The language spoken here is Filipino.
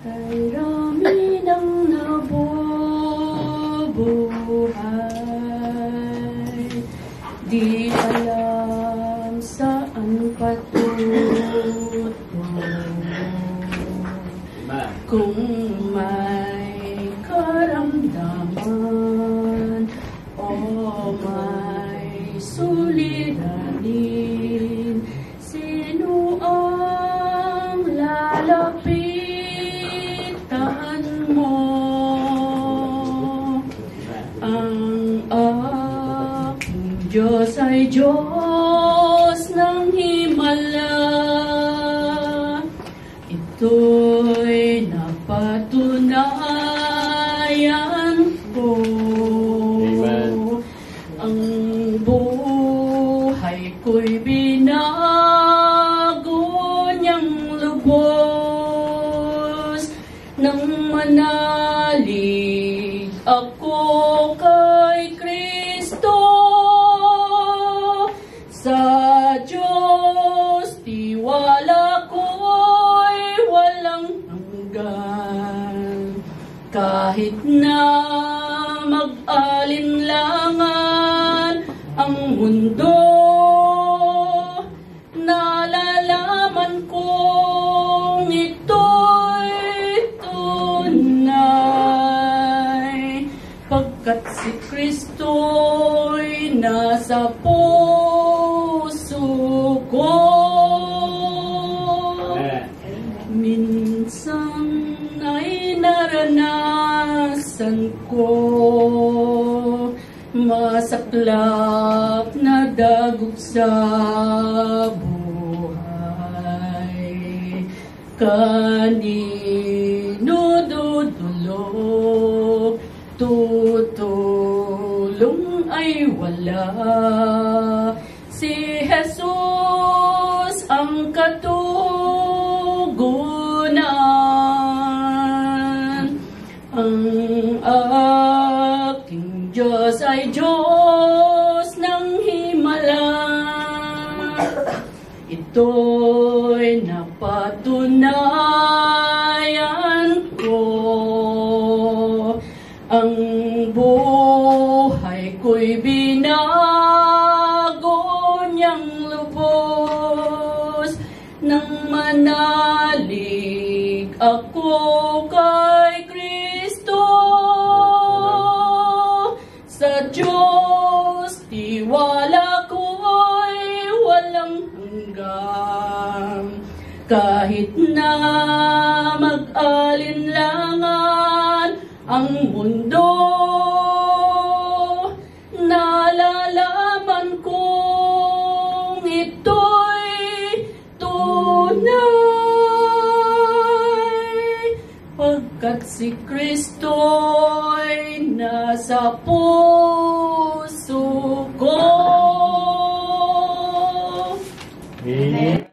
Kay rami ng nabubuhay, di alam saan patutungo. Kung may karamdaman o may suliranin, sino ang lalapitan mo? Ang aking Diyos ay Diyos ng himala. Ito'y napatunayan ko. Amen. Ang buhay ko'y binago niyang lubos. Nang manalig ako kay Kristo, sa Diyos tiwala ko'y walang hanggan. Kahit na mag-alinlangan ang mundo, nalalaman kong ito'y tunay, pagkat si Kristo'y nasa puso ko. Minsan ay naranasan ko masaklap na dagok sa buhay. Kanino dudulog, tutulong ay wala. Si Jesus ang katugunan. Ang aking Diyos ay Diyos ng himala. Ito'y napatunayan ko. Ang buhay ko'y binago niyang lubos. Nang manalig ako kay Kristo, sa Diyos tiwala ko'y walang hanggan. Kahit na mag-alinlangan ang mundo, nalalaman kong ito'y tunay, pagkat si Kristo'y nasa puso ko. Amen.